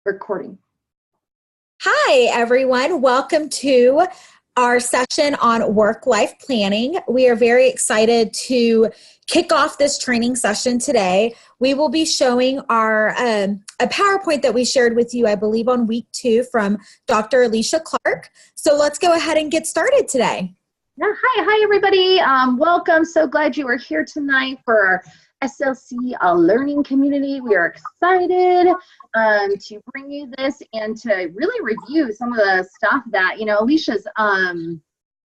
Recording. Hi, everyone. Welcome to our session on work-life planning. We are very excited to kick off this training session today. We will be showing a PowerPoint that we shared with you, I believe, on week 2 from Dr. Alicia Clark. So let's go ahead and get started today. Yeah, hi, everybody. Welcome. So glad you are here tonight for our SLC learning community. We are excited to bring you this and to really review some of the stuff that,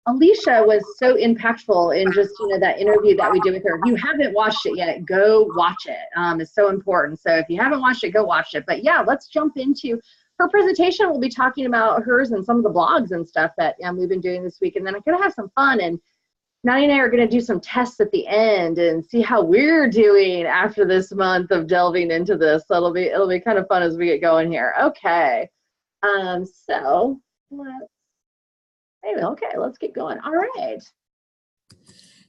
Alicia was so impactful in just, that interview that we did with her. If you haven't watched it yet, go watch it. It's so important. So if you haven't watched it, go watch it. But yeah, let's jump into her presentation. We'll be talking about hers and some of the blogs and stuff that we've been doing this week. And then I'm going to have some fun. And Nani and I are going to do some tests at the end and see how we're doing after this month of delving into this. So it'll be kind of fun as we get going here. Okay. So let's get going. All right.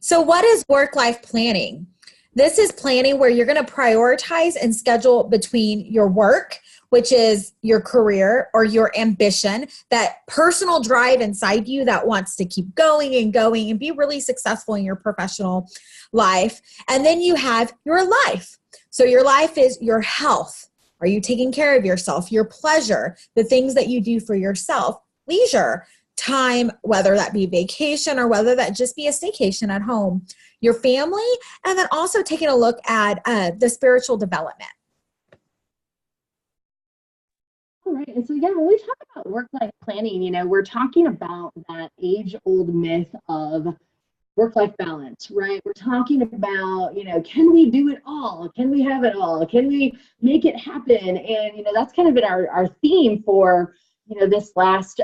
So what is work-life planning? This is planning where you're going to prioritize and schedule between your work, which is your career or your ambition, that personal drive inside you that wants to keep going and be really successful in your professional life. And then you have your life. So your life is your health. Are you taking care of yourself? Your pleasure, the things that you do for yourself, leisure, time, whether that be vacation or whether that just be a staycation at home, your family, and then also taking a look at the spiritual development. All right, and so when we talk about work-life planning, we're talking about that age-old myth of work-life balance, right? We're talking about, can we do it all? Can we have it all? Can we make it happen? And, that's kind of been our theme for, this last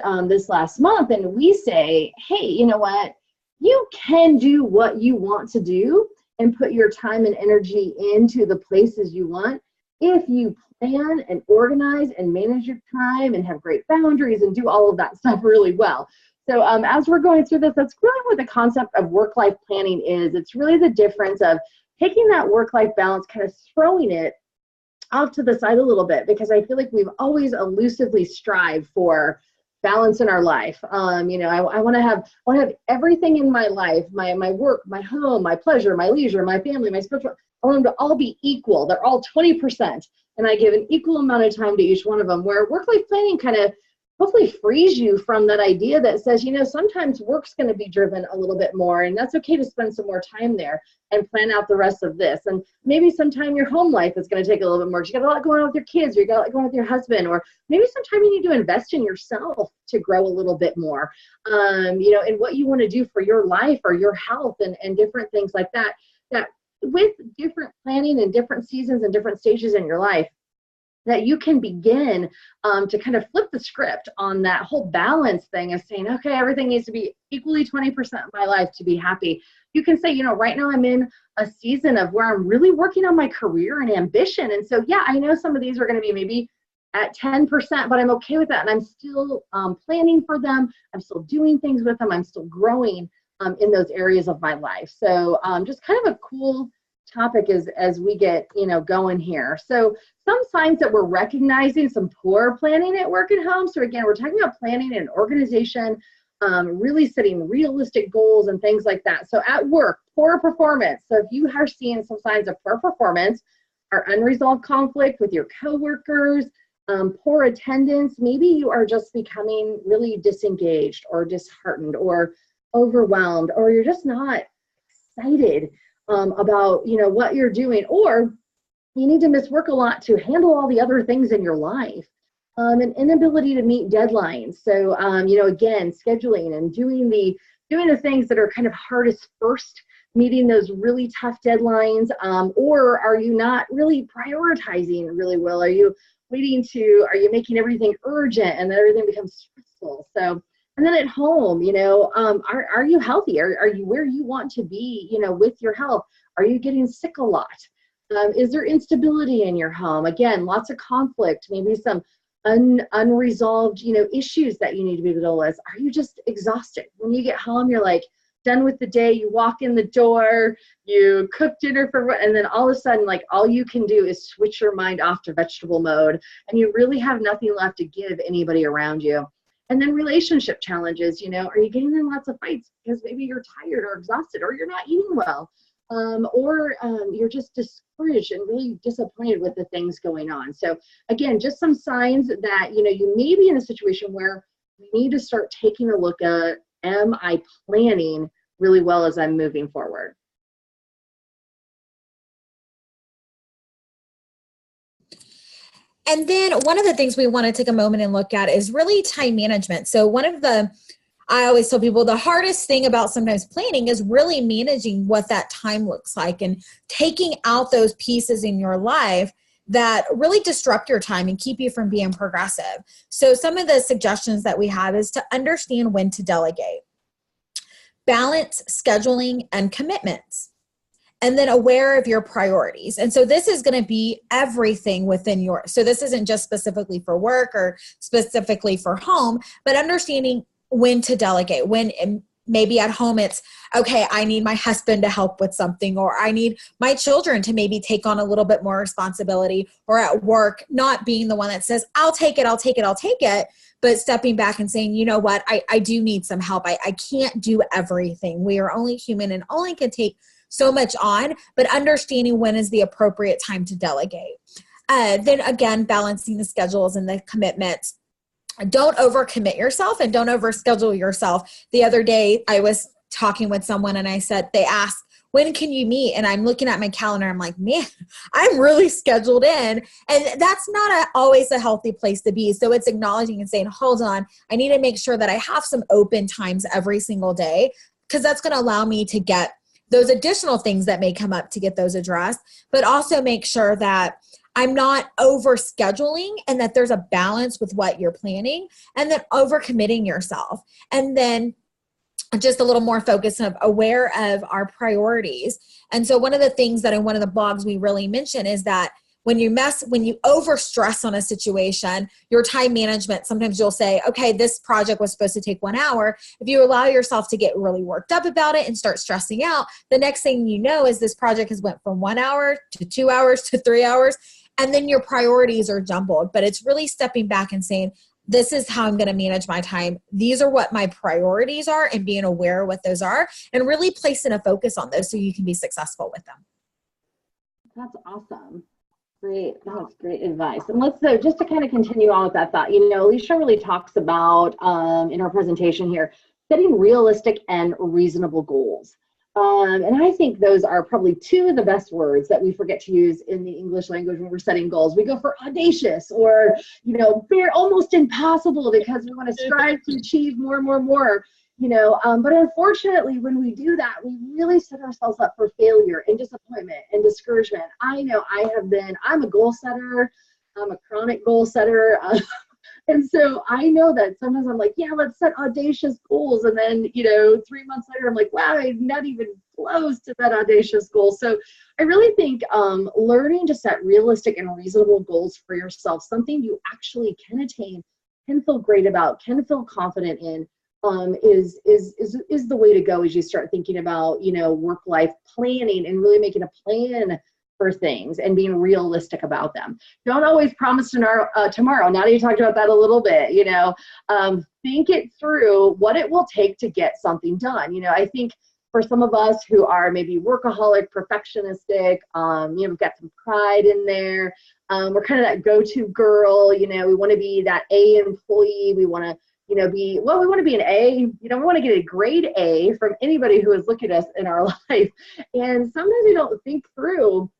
month. And we say, hey, you know what? You can do what you want to do and put your time and energy into the places you want if you plan and organize and manage your time and have great boundaries and do all of that stuff really well. So as we're going through this, that's really what the concept of work-life planning is. It's really the difference of taking that work-life balance, kind of throwing it off to the side a little bit, because I feel like we've always elusively strived for balance in our life. I want to have everything in my life, my work, my home, my pleasure, my leisure, my family, my spiritual, I want them to all be equal. They're all 20%. And I give an equal amount of time to each one of them, where work-life planning kind of hopefully frees you from that idea that says, sometimes work's going to be driven a little bit more, and that's okay to spend some more time there and plan out the rest of this. And maybe sometime your home life is going to take a little bit more. You got a lot going on with your kids, or you got a lot going on with your husband, or maybe sometime you need to invest in yourself to grow a little bit more, in what you want to do for your life or your health and different things like that, that with different planning and different seasons and different stages in your life, that you can begin to kind of flip the script on that whole balance thing of saying, okay, everything needs to be equally 20% of my life to be happy. You can say, right now I'm in a season of where I'm really working on my career and ambition. And so, I know some of these are going to be maybe at 10%, but I'm okay with that. And I'm still planning for them. I'm still doing things with them. I'm still growing in those areas of my life. So just kind of a cool topic as we get going here. So some signs that we're recognizing some poor planning at work and home. So again, we're talking about planning and organization, really setting realistic goals and things like that. So at work, poor performance. So if you are seeing some signs of poor performance, or unresolved conflict with your coworkers, poor attendance, maybe you are just becoming really disengaged or disheartened or overwhelmed, or you're just not excited about what you're doing, or you need to miss work a lot to handle all the other things in your life, an inability to meet deadlines. So again, scheduling and doing the things that are kind of hardest first, meeting those really tough deadlines, or are you not really prioritizing really well? Are you making everything urgent and then everything becomes stressful? So, and then at home, are you healthy? Are you where you want to be, with your health? Are you getting sick a lot? Is there instability in your home? Again, lots of conflict, maybe some unresolved, issues that you need to be dealing with. Are you just exhausted? When you get home, you're like, done with the day, you walk in the door, you cook dinner and then all of a sudden, like, all you can do is switch your mind off to vegetable mode, and you really have nothing left to give anybody around you. And then relationship challenges, are you getting in lots of fights because maybe you're tired or exhausted, or you're not eating well, or you're just discouraged and really disappointed with the things going on. So again, just some signs that, you may be in a situation where we need to start taking a look at, am I planning really well as I'm moving forward? And then one of the things we want to take a moment and look at is really time management. So I always tell people the hardest thing about sometimes planning is really managing what that time looks like and taking out those pieces in your life that really disrupt your time and keep you from being progressive. So some of the suggestions that we have is to understand when to delegate, balance scheduling and commitments, and then aware of your priorities. And so this is going to be everything within so this isn't just specifically for work or specifically for home, but understanding when to delegate, when maybe at home it's, okay, I need my husband to help with something, or I need my children to maybe take on a little bit more responsibility, or at work, not being the one that says, I'll take it, but stepping back and saying, you know what, I do need some help. I can't do everything. We are only human and only can take so much on, but understanding when is the appropriate time to delegate. Then again, balancing the schedules and the commitments. Don't overcommit yourself and don't overschedule yourself. The other day I was talking with someone and they asked, when can you meet? And I'm looking at my calendar. I'm like, man, I'm really scheduled in. And that's not always a healthy place to be. So it's acknowledging and saying, hold on, I need to make sure that I have some open times every single day, because that's going to allow me to get those additional things that may come up to get those addressed, but also make sure that I'm not over scheduling and that there's a balance with what you're planning, and then over committing yourself. And then just a little more focused and aware of our priorities. And so one of the things that in one of the blogs we really mention is that when you over stress on a situation, your time management, sometimes you'll say, okay, this project was supposed to take 1 hour. If you allow yourself to get really worked up about it and start stressing out, the next thing you know is this project has went from 1 hour to 2 hours to 3 hours. And then your priorities are jumbled. But it's really stepping back and saying, this is how I'm going to manage my time. These are what my priorities are, and being aware of what those are and really placing a focus on those so you can be successful with them. That's awesome. Great. That's great advice. And so just to kind of continue on with that thought, Alicia really talks about in our presentation here, setting realistic and reasonable goals. And I think those are probably two of the best words that we forget to use in the English language when we're setting goals. We go for audacious or, almost impossible, because we want to strive to achieve more. But unfortunately, when we do that, we really set ourselves up for failure and disappointment and discouragement. I know I'm a goal setter. I'm a chronic goal setter. And so I know that sometimes I'm like, yeah, let's set audacious goals. And then, 3 months later, I'm like, wow, I'm not even close to that audacious goal. So I really think learning to set realistic and reasonable goals for yourself, something you actually can attain, can feel great about, can feel confident in, is the way to go as you start thinking about, work-life planning and really making a plan for things and being realistic about them. Don't always promise tomorrow. Now that you talked about that a little bit, think it through what it will take to get something done. I think for some of us who are maybe workaholic, perfectionistic, we've got some pride in there. We're kind of that go-to girl, we want to be that A employee. We want to we want to be an A, we want to get a grade A from anybody who has looked at us in our life. And sometimes we don't think through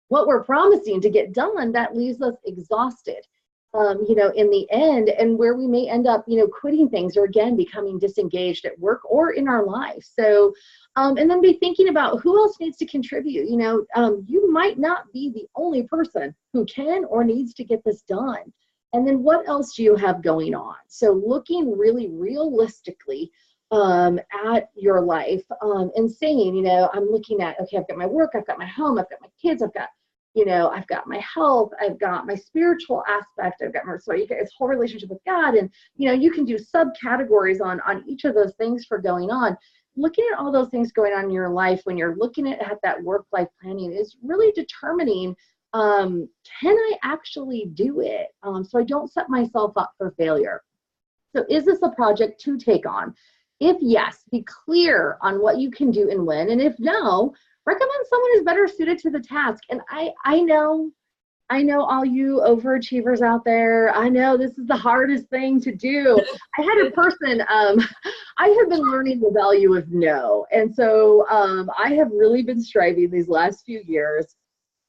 what we're promising to get done. That leaves us exhausted, in the end, and where we may end up, quitting things, or again, becoming disengaged at work or in our life. So, and then be thinking about who else needs to contribute. You might not be the only person who can or needs to get this done. And then what else do you have going on? So looking really realistically at your life and saying, I'm looking at, okay, I've got my work, I've got my home, I've got my kids, I've got my health, I've got my spiritual aspect, I've got this whole relationship with God. And, you can do subcategories on each of those things for going on. looking at all those things going on in your life, when you're looking at that work-life planning, is really determining, can I actually do it? So I don't set myself up for failure. So is this a project to take on? If yes, be clear on what you can do and when. And if no, recommend someone who's better suited to the task. And I know all you overachievers out there. I know this is the hardest thing to do. I had a person, I have been learning the value of no. And so I have really been striving these last few years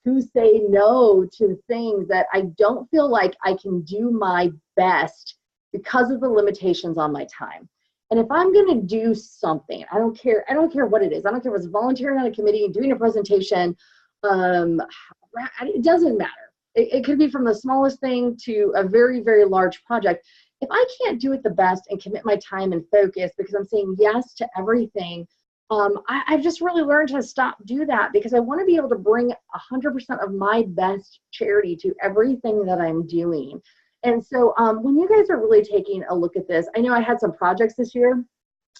to say no to things that I don't feel like I can do my best because of the limitations on my time. And if I'm going to do something, I don't care what it is. I don't care if it's volunteering on a committee, doing a presentation, it doesn't matter. It could be from the smallest thing to a very, very large project. If I can't do it the best and commit my time and focus because I'm saying yes to everything, I've just really learned to do that, because I want to be able to bring 100% of my best charity to everything that I'm doing. And so when you guys are really taking a look at this, I know I had some projects this year.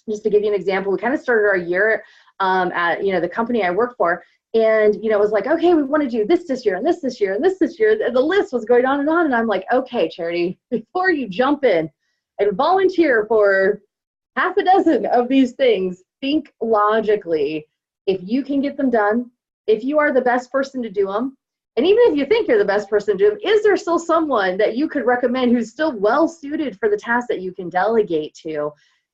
Just to give you an example, we kind of started our year at the company I work for. And, it was like, okay, we want to do this year and this year and this year. The list was going on. And I'm like, okay, Charity, before you jump in and volunteer for half a dozen of these things, think logically. If you can get them done, if you are the best person to do them, and even if you think you're the best person to do them, is there still someone that you could recommend who's still well suited for the task that you can delegate to?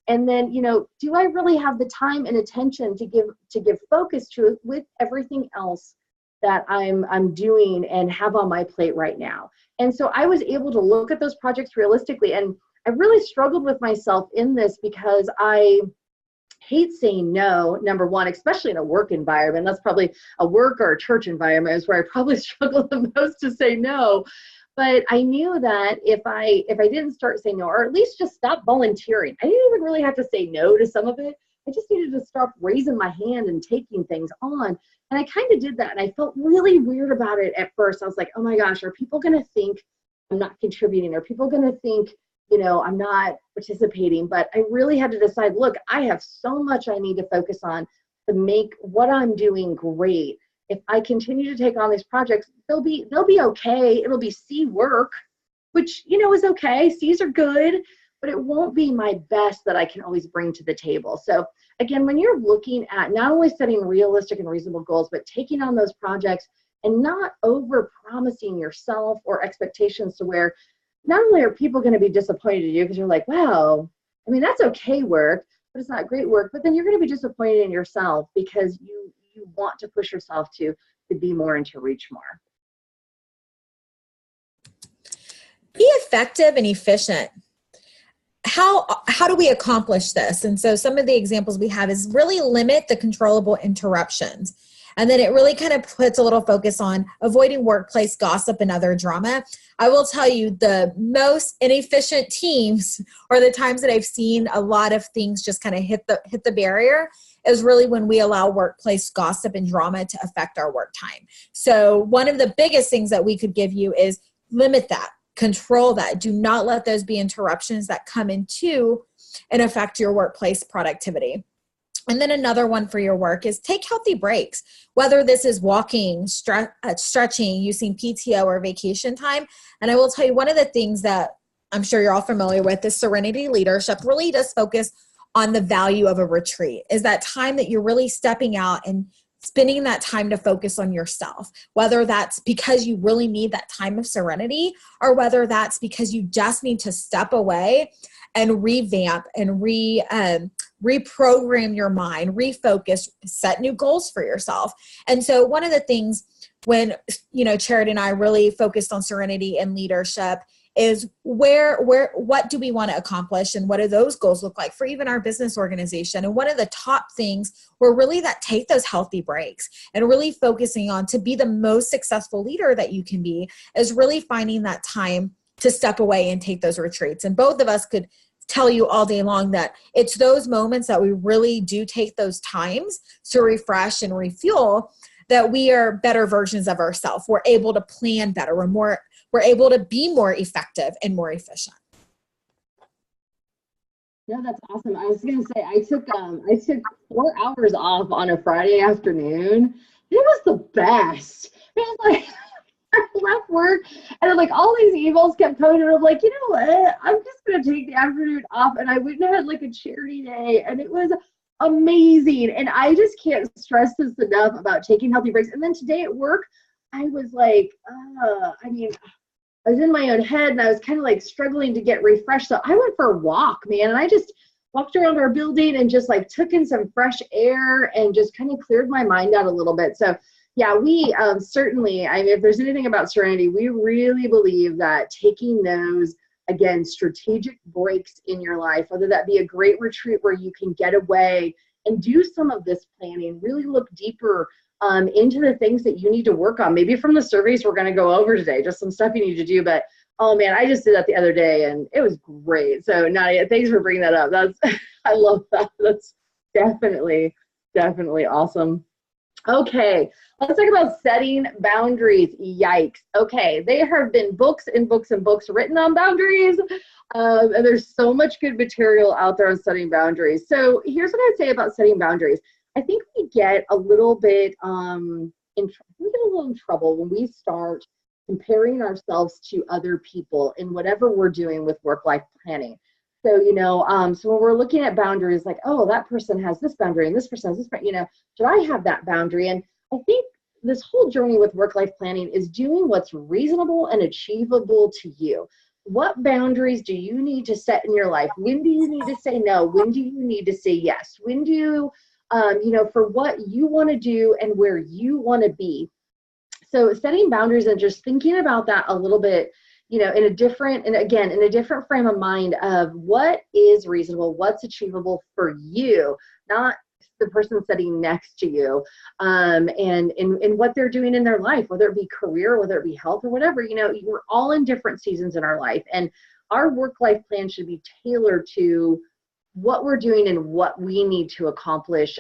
And then, do I really have the time and attention to give focus to it with everything else that I'm doing and have on my plate right now? And so I was able to look at those projects realistically. And I really struggled with myself in this because I hate saying no, number one, especially in a work environment. That's probably a work or a church environment is where I probably struggle the most to say no. But I knew that if I didn't start saying no, or at least just stop volunteering, I didn't even really have to say no to some of it. I just needed to stop raising my hand and taking things on. And I kind of did that. And I felt really weird about it at first. I was like, oh my gosh, are people going to think I'm not contributing? Are people going to think, I'm not participating? But I really had to decide, look, I have so much I need to focus on to make what I'm doing great. If I continue to take on these projects, they'll be okay. It'll be C work, which, is okay. C's are good, but it won't be my best that I can always bring to the table. So again, when you're looking at not only setting realistic and reasonable goals, but taking on those projects and not over promising yourself or expectations to where not only are people going to be disappointed in you because you're like, wow, that's okay work, but it's not great work. But then you're going to be disappointed in yourself because you want to push yourself to be more and to reach more. Be effective and efficient. How do we accomplish this? And so some of the examples we have is really limit the controllable interruptions. And then it really kind of puts a little focus on avoiding workplace gossip and other drama. I will tell you, the most inefficient teams, or the times that I've seen a lot of things just kind of hit the barrier, is really when we allow workplace gossip and drama to affect our work time. So one of the biggest things that we could give you is limit that, control that. Do not let those be interruptions that come into and affect your workplace productivity. And then another one for your work is take healthy breaks, whether this is walking, stretching, using PTO or vacation time. And I will tell you, one of the things that I'm sure you're all familiar with is Serenity leadership really does focus on the value of a retreat, is that time that you're really stepping out and spending that time to focus on yourself, whether that's because you really need that time of serenity or whether that's because you just need to step away and revamp and reprogram your mind, refocus, set new goals for yourself. And so one of the things when, Charity and I really focused on serenity and leadership is what do we want to accomplish and what do those goals look like for even our business organization? And one of the top things were really that take those healthy breaks and really focusing on to be the most successful leader that you can be is really finding that time to step away and take those retreats. And both of us could tell you all day long that it's those moments that we really do take those times to refresh and refuel, that we are better versions of ourselves. We're able to plan better. We're able to be more effective and more efficient. No, that's awesome. I was gonna say I took 4 hours off on a Friday afternoon. It was the best. It was like I left work and like all these emails kept coming and I'm like, you know what? I'm just gonna take the afternoon off. And I went and had like a charity day and it was amazing. And I just can't stress this enough about taking healthy breaks. And then today at work, I was like, I mean, I was in my own head and I was kind of like struggling to get refreshed. So I went for a walk, man, and I just walked around our building and just like took in some fresh air and just kind of cleared my mind out a little bit. So yeah, we certainly, I mean, if there's anything about Serenity, we really believe that taking those, again, strategic breaks in your life, whether that be a great retreat where you can get away and do some of this planning, really look deeper into the things that you need to work on. Maybe from the surveys we're going to go over today, just some stuff you need to do. But oh man, I just did that the other day and it was great. So Nadia, thanks for bringing that up. That's I love that. That's definitely awesome. Okay, let's talk about setting boundaries. Yikes. Okay, there have been books and books and books written on boundaries, and there's so much good material out there on setting boundaries. So here's what I'd say about setting boundaries. I think we get a little bit we get a little in trouble when we start comparing ourselves to other people in whatever we're doing with work-life planning. So, so when we're looking at boundaries, like, oh, that person has this boundary and this person has this, should I have that boundary? And I think this whole journey with work-life planning is doing what's reasonable and achievable to you. What boundaries do you need to set in your life? When do you need to say no? When do you need to say yes? When do you, for what you want to do and where you want to be? So setting boundaries and just thinking about that a little bit, in a different frame of mind of what is reasonable, what's achievable for you, not the person sitting next to you, and what they're doing in their life, whether it be career, whether it be health or whatever. We're all in different seasons in our life, and our work-life plan should be tailored to what we're doing and what we need to accomplish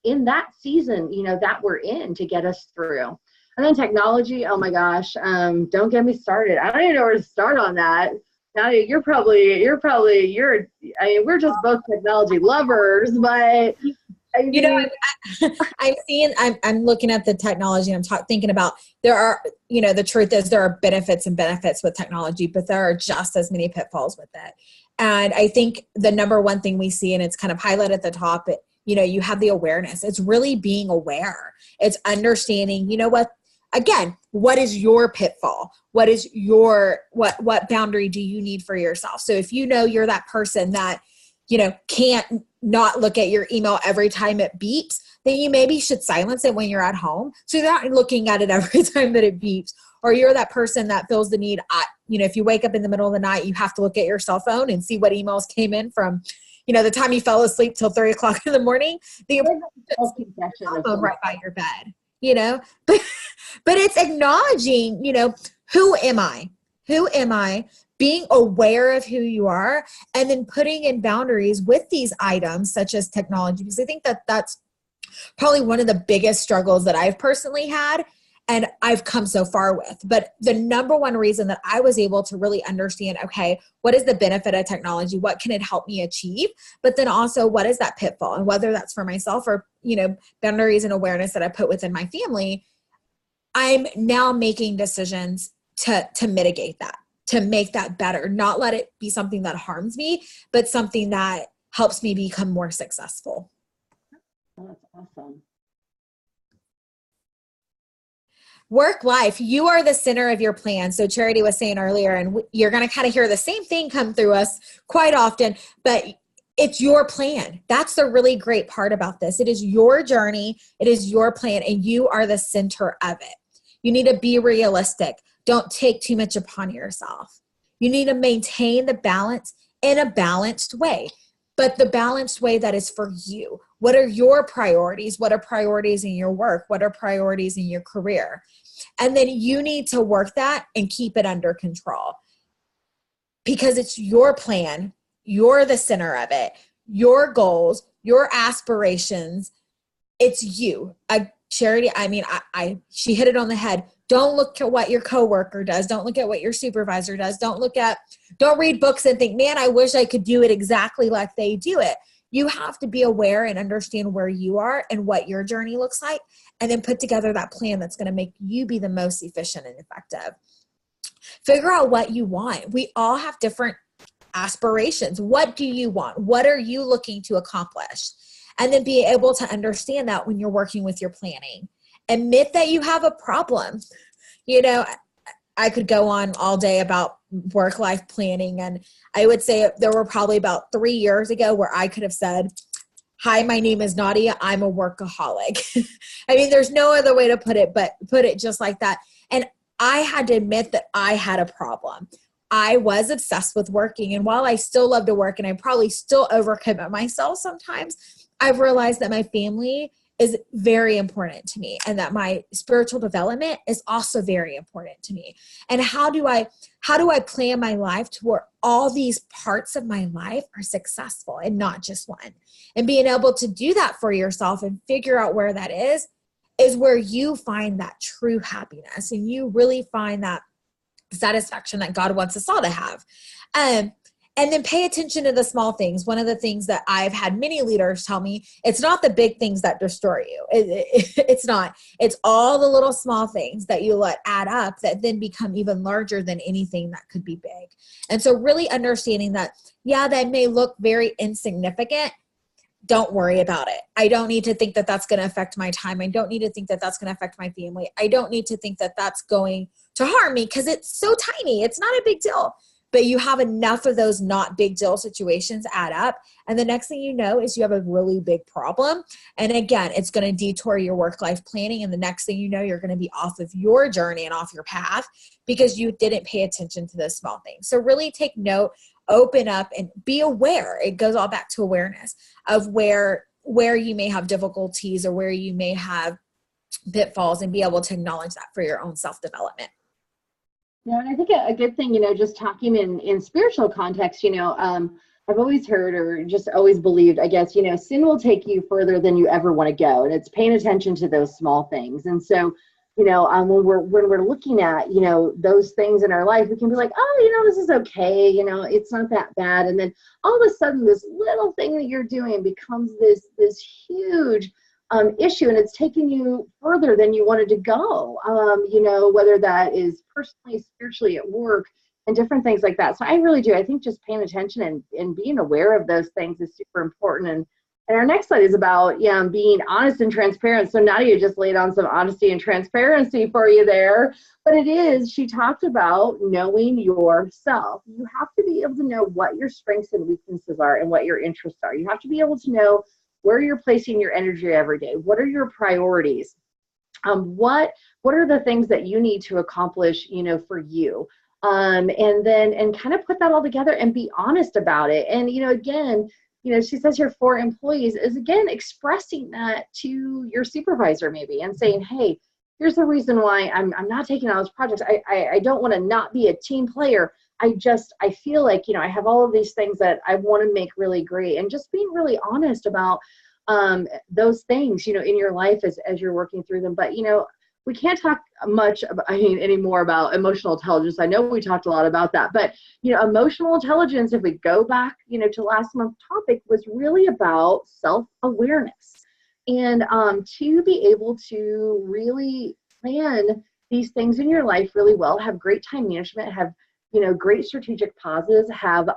in that season, that we're in to get us through. And then technology, oh my gosh, don't get me started. I don't even know where to start on that. Now we're just both technology lovers, but I'm looking at the technology and I'm thinking about there are, the truth is there are benefits and benefits with technology, but there are just as many pitfalls with it. And I think the number one thing we see, and it's kind of highlighted at the top, you have the awareness. It's really being aware. It's understanding, what is your pitfall? What is what boundary do you need for yourself? So if you're that person that, can't not look at your email every time it beeps, then you maybe should silence it when you're at home. So you're not looking at it every time that it beeps. Or you're that person that feels the need, if you wake up in the middle of the night, you have to look at your cell phone and see what emails came in from, the time you fell asleep till 3 o'clock in the morning. The cell phone right by your bed, but it's acknowledging, who am I? Who am I? Being aware of who you are, and then putting in boundaries with these items such as technology, because I think that that's probably one of the biggest struggles that I've personally had and I've come so far with. But the number one reason that I was able to really understand, okay, what is the benefit of technology? What can it help me achieve? But then also, what is that pitfall? And whether that's for myself or, boundaries and awareness that I put within my family, I'm now making decisions to mitigate that, to make that better, not let it be something that harms me, but something that helps me become more successful. Oh, that's awesome. Work life, you are the center of your plan. So Charity was saying earlier, and you're going to kind of hear the same thing come through us quite often, but it's your plan. That's the really great part about this. It is your journey. It is your plan, and you are the center of it. You need to be realistic. Don't take too much upon yourself. You need to maintain the balance in a balanced way, but the balanced way that is for you. What are your priorities? What are priorities in your work? What are priorities in your career? And then you need to work that and keep it under control because it's your plan. You're the center of it. Your goals, your aspirations, it's you. Charity, she hit it on the head. Don't look at what your coworker does. Don't look at what your supervisor does. Don't read books and think, man, I wish I could do it exactly like they do it. You have to be aware and understand where you are and what your journey looks like, and then put together that plan that's going to make you be the most efficient and effective. Figure out what you want. We all have different aspirations. What do you want? What are you looking to accomplish? And then be able to understand that when you're working with your planning. Admit that you have a problem. You know, I could go on all day about work-life planning, and I would say there were probably about 3 years ago where I could have said, hi, my name is Nadia. I'm a workaholic. I mean, there's no other way to put it, but put it just like that. And I had to admit that I had a problem. I was obsessed with working. And while I still love to work and I probably still overcommit myself sometimes, I've realized that my family is very important to me, and that my spiritual development is also very important to me. And how do I plan my life to where all these parts of my life are successful and not just one? And being able to do that for yourself and figure out where that is where you find that true happiness, and you really find that satisfaction that God wants us all to have. And then pay attention to the small things. One of the things that I've had many leaders tell me, it's not the big things that destroy you. It's not. It's all the little small things that you let add up that then become even larger than anything that could be big. And so really understanding that, yeah, that may look very insignificant. Don't worry about it. I don't need to think that that's going to affect my time. I don't need to think that that's going to affect my family. I don't need to think that that's going to harm me because it's so tiny. It's not a big deal. But you have enough of those not big deal situations add up. And the next thing you know is you have a really big problem. And again, it's going to detour your work-life planning. And the next thing you know, you're going to be off of your journey and off your path because you didn't pay attention to those small things. So really take note, open up, and be aware. It goes all back to awareness of where you may have difficulties or where you may have pitfalls, and be able to acknowledge that for your own self-development. Yeah, and I think a good thing, just talking in spiritual context, I've always heard or just always believed, I guess, sin will take you further than you ever want to go. And it's paying attention to those small things. And so, when we're looking at, those things in our life, we can be like, oh, this is okay. It's not that bad. And then all of a sudden, this little thing that you're doing becomes this huge issue, and it's taking you further than you wanted to go, whether that is personally, spiritually, at work, and different things like that. So I really do. I think just paying attention and being aware of those things is super important. And our next slide is about being honest and transparent. So Nadia just laid on some honesty and transparency for you there. But she talked about knowing yourself. You have to be able to know what your strengths and weaknesses are and what your interests are. You have to be able to know where you're placing your energy every day. What are your priorities? What are the things that you need to accomplish, for you? And kind of put that all together and be honest about it. And, again, she says here for employees is, again, expressing that to your supervisor maybe and saying, hey, here's the reason why I'm not taking on those projects. I don't want to not be a team player. I feel like, I have all of these things that I want to make really great, and just being really honest about those things, in your life as you're working through them. But, we can't talk much anymore about emotional intelligence. I know we talked a lot about that, but, emotional intelligence, if we go back, to last month's topic, was really about self-awareness, and to be able to really plan these things in your life really well, have great time management, have great strategic pauses, have,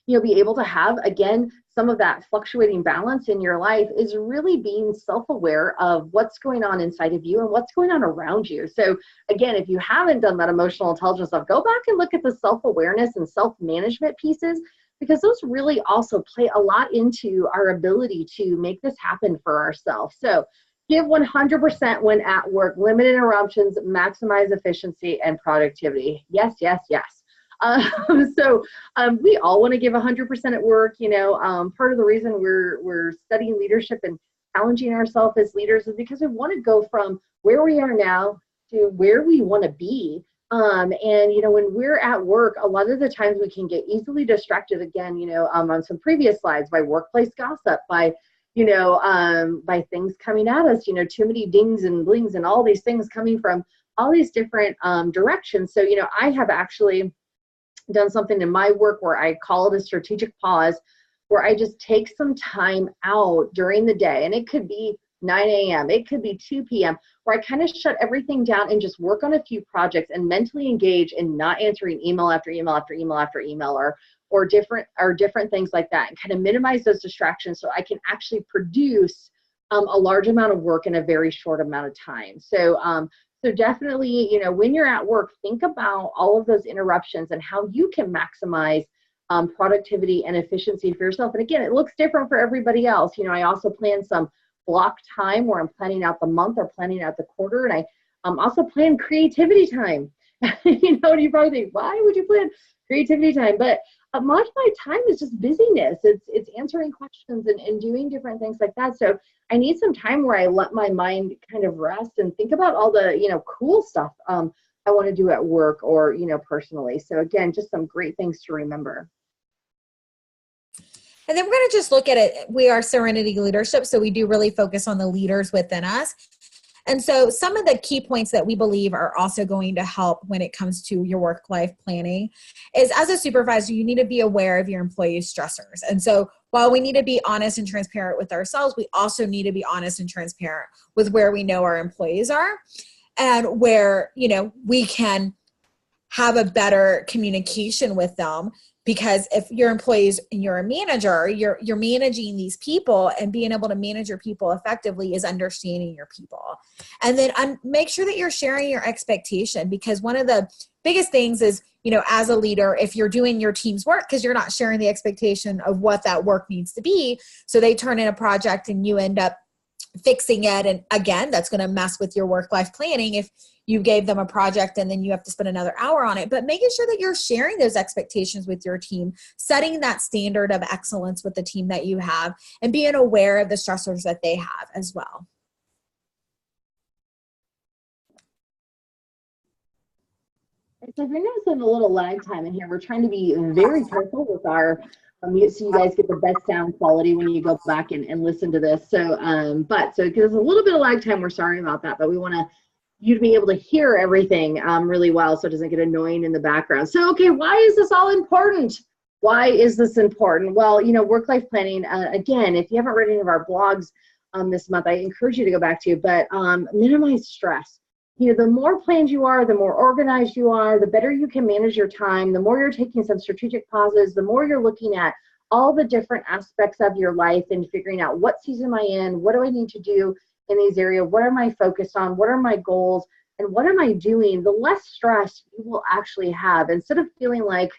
be able to have, again, some of that fluctuating balance in your life is really being self-aware of what's going on inside of you and what's going on around you. So again, if you haven't done that emotional intelligence stuff, go back and look at the self-awareness and self-management pieces, because those really also play a lot into our ability to make this happen for ourselves. So give 100% when at work, limit interruptions, maximize efficiency and productivity. Yes, yes, yes. So we all want to give 100% at work. Part of the reason we're studying leadership and challenging ourselves as leaders is because we want to go from where we are now to where we want to be. And, when we're at work, a lot of the times we can get easily distracted again, on some previous slides, by workplace gossip, by, by things coming at us, too many dings and blings and all these things coming from all these different directions. So, I have actually done something in my work where I call it a strategic pause, where I just take some time out during the day. And it could be 9 a.m., it could be 2 p.m., where I kind of shut everything down and just work on a few projects and mentally engage in not answering email after email after email after email or different things like that, and kind of minimize those distractions so I can actually produce a large amount of work in a very short amount of time. So definitely, when you're at work, think about all of those interruptions and how you can maximize productivity and efficiency for yourself. And again, it looks different for everybody else. I also plan some block time where I'm planning out the month or planning out the quarter, and I also plan creativity time. And you probably think, why would you plan creativity time? But much of my time is just busyness. It's answering questions and doing different things like that. So I need some time where I let my mind kind of rest and think about all the, cool stuff I want to do at work or, personally. So again, just some great things to remember. And then we're going to just look at it. We are Serenity Leadership, so we do really focus on the leaders within us. And so some of the key points that we believe are also going to help when it comes to your work-life planning is, as a supervisor, you need to be aware of your employees' stressors. And so while we need to be honest and transparent with ourselves, we also need to be honest and transparent with where we know our employees are and where, we can have a better communication with them. Because if your employees and you're a manager, you're managing these people, and being able to manage your people effectively is understanding your people. And then make sure that you're sharing your expectation, because one of the biggest things is, as a leader, if you're doing your team's work, because you're not sharing the expectation of what that work needs to be, so they turn in a project and you end up fixing it. And again, that's going to mess with your work-life planning if you gave them a project and then you have to spend another hour on it. But making sure that you're sharing those expectations with your team, setting that standard of excellence with the team that you have, and being aware of the stressors that they have as well. So if you're noticing a little lag time in here, we're trying to be very careful with our mute so you guys get the best sound quality when you go back and listen to this. So, because there's a little bit of lag time, we're sorry about that, but we want you to be able to hear everything really well so it doesn't get annoying in the background. So, okay, why is this all important? Why is this important? Well, work-life planning, again, if you haven't read any of our blogs this month, I encourage you to go back to, but minimize stress. The more planned you are, the more organized you are, the better you can manage your time, the more you're taking some strategic pauses, the more you're looking at all the different aspects of your life and figuring out what season am I in, what do I need to do in these areas, what am I focused on, what are my goals, and what am I doing, the less stress you will actually have. Instead of feeling like,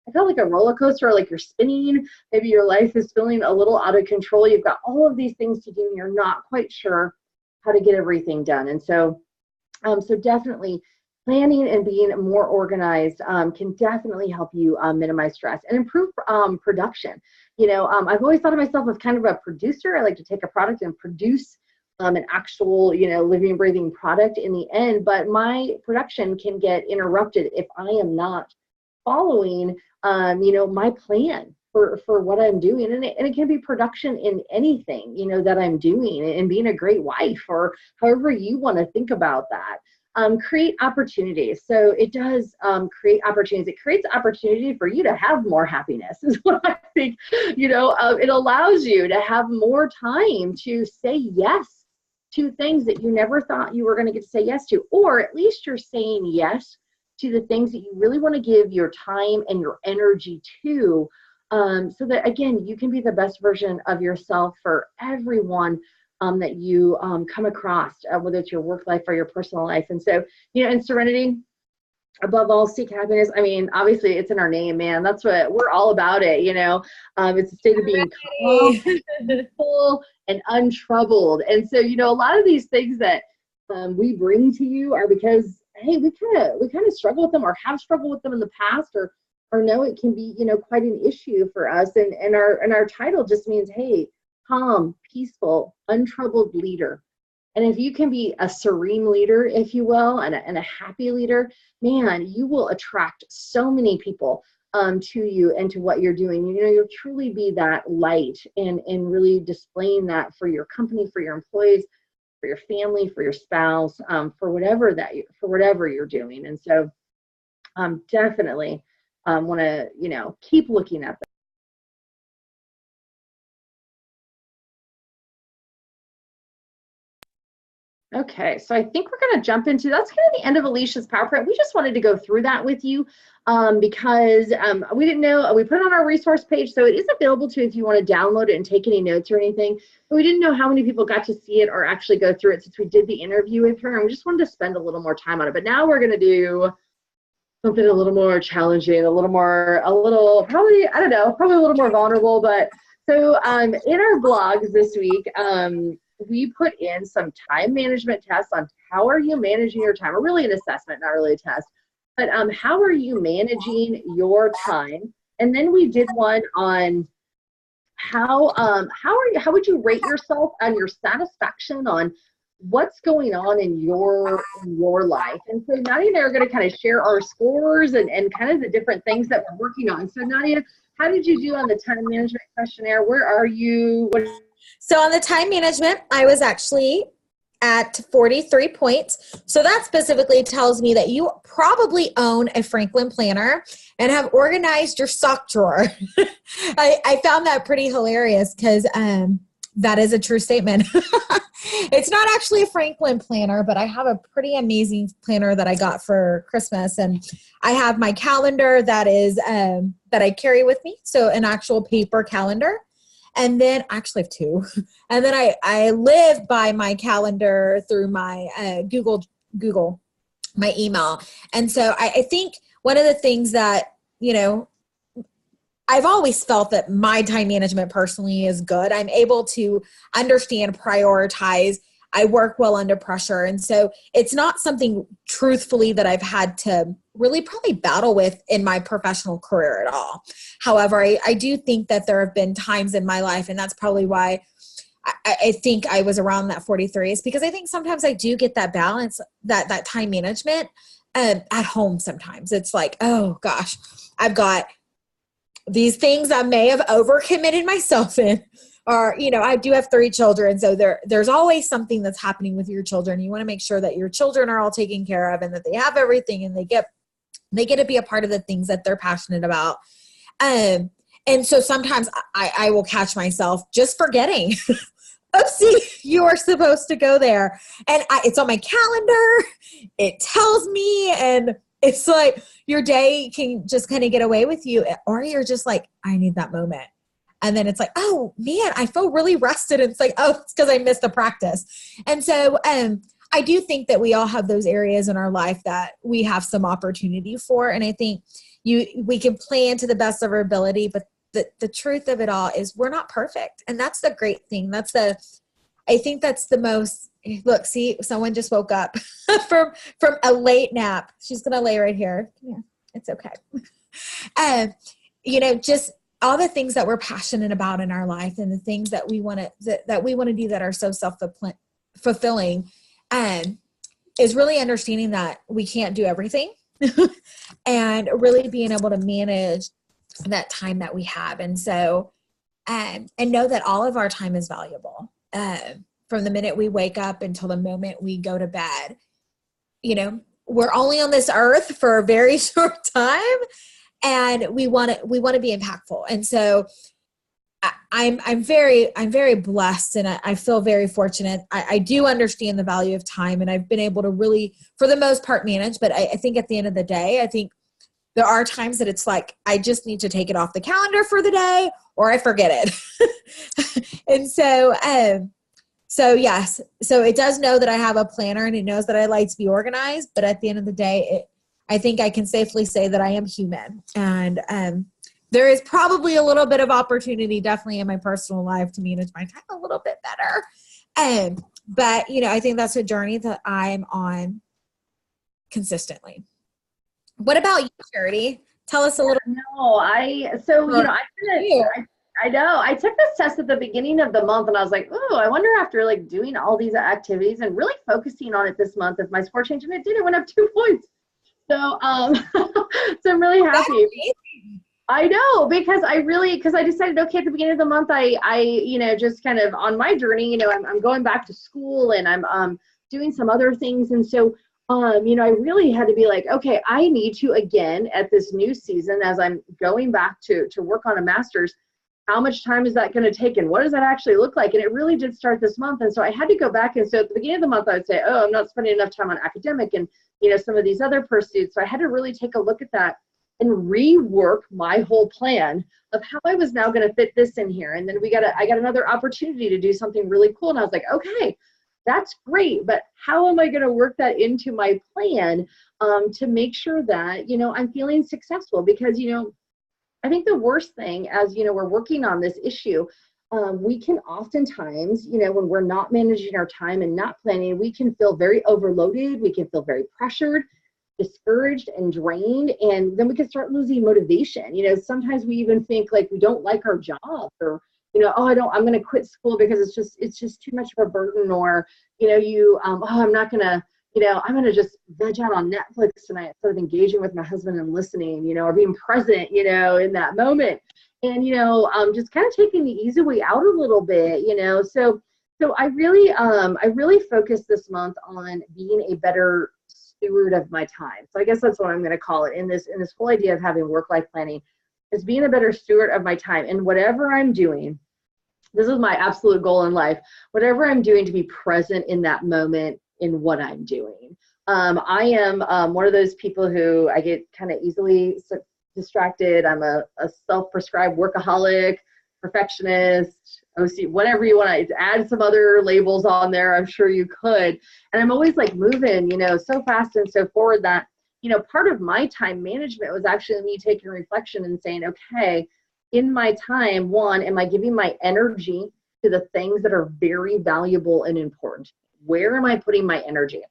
I feel like a roller coaster, like you're spinning, maybe your life is feeling a little out of control, you've got all of these things to do and you're not quite sure how to get everything done. And so definitely planning and being more organized can definitely help you minimize stress and improve production. I've always thought of myself as kind of a producer. I like to take a product and produce an actual, living, breathing product in the end, but my production can get interrupted if I am not following, my plan for what I'm doing. And it can be production in anything, that I'm doing, and being a great wife, or however you want to think about that. Create opportunities. So it does create opportunities. It creates opportunity for you to have more happiness is what I think. It allows you to have more time to say yes to things that you never thought you were going to get to say yes to, or at least you're saying yes to the things that you really want to give your time and your energy to, so that, again, you can be the best version of yourself for everyone that you come across, whether it's your work life or your personal life. And so, in Serenity, above all, seek happiness. I mean, obviously, it's in our name, man. That's what we're all about it, It's a state of being calm, peaceful, and untroubled. And so, a lot of these things that we bring to you are because, hey, we kind of struggle with them, or have struggled with them in the past, or know it can be, quite an issue for us. And our title just means, hey, calm, peaceful, untroubled leader. And if you can be a serene leader, if you will, and a happy leader, man, you will attract so many people to you and to what you're doing. You know, you'll truly be that light and really displaying that for your company, for your employees, for your family, for your spouse, for whatever you're doing. And so definitely want to, you know, keep looking at that. Okay, so I think we're going to jump into, that's kind of the end of Alicia's PowerPoint. We just wanted to go through that with you because we didn't know, we put it on our resource page, so it is available to you if you want to download it and take any notes or anything. But we didn't know how many people got to see it or actually go through it since we did the interview with her, and we just wanted to spend a little more time on it. But now we're going to do something a little more challenging, probably, I don't know, probably a little more vulnerable. But so in our blogs this week, we put in some time management tests on how are you managing your time, or really an assessment, not really a test, but how are you managing your time? And then we did one on how would you rate yourself on your satisfaction on what's going on in your life. And so Nadia and I are going to kind of share our scores and kind of the different things that we're working on. So Nadia, how did you do on the time management questionnaire? Where are you? So on the time management, I was actually at 43 points. So that specifically tells me that you probably own a Franklin planner and have organized your sock drawer. I found that pretty hilarious because that is a true statement. It's not actually a Franklin planner, but I have a pretty amazing planner that I got for Christmas. And I have my calendar that is that I carry with me. So an actual paper calendar. And then I actually have two. And then I live by my calendar through my Google, my email. And so I think one of the things that, you know, I've always felt that my time management personally is good. I'm able to understand, prioritize. I work well under pressure. And so it's not something truthfully that I've had to really probably battle with in my professional career at all. However, I do think that there have been times in my life, and that's probably why I think I was around that 43, is because I think sometimes I do get that balance, that time management at home. Sometimes it's like, oh gosh, I've got these things I may have overcommitted myself in, or, you know, I do have 3 children. So there's always something that's happening with your children. You want to make sure that your children are all taken care of and that they have everything and they get to be a part of the things that they're passionate about. And so sometimes I will catch myself just forgetting, oopsie, you are supposed to go there. And it's on my calendar. It tells me, and it's like your day can just kind of get away with you, or you're just like, I need that moment. And then it's like, oh man, I feel really rested. And it's like, oh, it's because I missed the practice. And so I do think that we all have those areas in our life that we have some opportunity for. And I think we can plan to the best of our ability, but the truth of it all is we're not perfect. And that's the great thing. I think that's the most, look, see, someone just woke up from a late nap. She's going to lay right here. Yeah, it's okay. You know, just all the things that we're passionate about in our life and the things that we want to do that are so self-fulfilling is really understanding that we can't do everything and really being able to manage that time that we have. And so, and know that all of our time is valuable. From the minute we wake up until the moment we go to bed. You know, we're only on this earth for a very short time, and we want to be impactful. And so I'm very blessed, and I feel very fortunate. I do understand the value of time, and I've been able to really, for the most part, manage. But I think at the end of the day, I think there are times that it's like, I just need to take it off the calendar for the day, or I forget it. And so yes, so it does know that I have a planner, and it knows that I like to be organized. But at the end of the day, I think I can safely say that I am human. And there is probably a little bit of opportunity definitely in my personal life to manage my time a little bit better. But, you know, I think that's a journey that I'm on consistently. What about you, Charity? Tell us a little. No, I know. I took this test at the beginning of the month, and I was like, oh, I wonder after like doing all these activities and really focusing on it this month, if my score changed, and it did. It went up 2 points. So, so I'm really happy. I know, because I decided, okay, at the beginning of the month, just kind of on my journey, I'm going back to school and I'm doing some other things. And so, I really had to be like, okay, I need to, again, at this new season, as I'm going back to work on a master's, how much time is that going to take and what does that actually look like? And it really did start this month. And so I had to go back. And so at the beginning of the month, I would say, oh, I'm not spending enough time on academic and, some of these other pursuits. So I had to really take a look at that and rework my whole plan of how I was now going to fit this in here. And then I got another opportunity to do something really cool. And I was like, okay, that's great, but how am I going to work that into my plan to make sure that, I'm feeling successful? Because, I think the worst thing as, we're working on this issue, we can oftentimes, when we're not managing our time and not planning, we can feel very overloaded. We can feel very pressured, discouraged and drained, and then we can start losing motivation. Sometimes we even think like we don't like our job, or I'm going to quit school because it's just too much of a burden, or I'm not going to I'm going to just veg out on Netflix tonight instead of engaging with my husband and listening, or being present, in that moment, and just kind of taking the easy way out a little bit, so I really focused this month on being a better steward of my time. So I guess that's what I'm going to call it in this whole idea of having work-life planning, is being a better steward of my time. And whatever I'm doing, this is my absolute goal in life, whatever I'm doing, to be present in that moment in what I'm doing. I am one of those people who I get kind of easily distracted. I'm a self-prescribed workaholic, perfectionist, OC, whatever you want to add some other labels on there, I'm sure you could. And I'm always like moving, so fast and so forward that, part of my time management was actually me taking reflection and saying, okay, in my time, one, am I giving my energy to the things that are very valuable and important? Where am I putting my energy?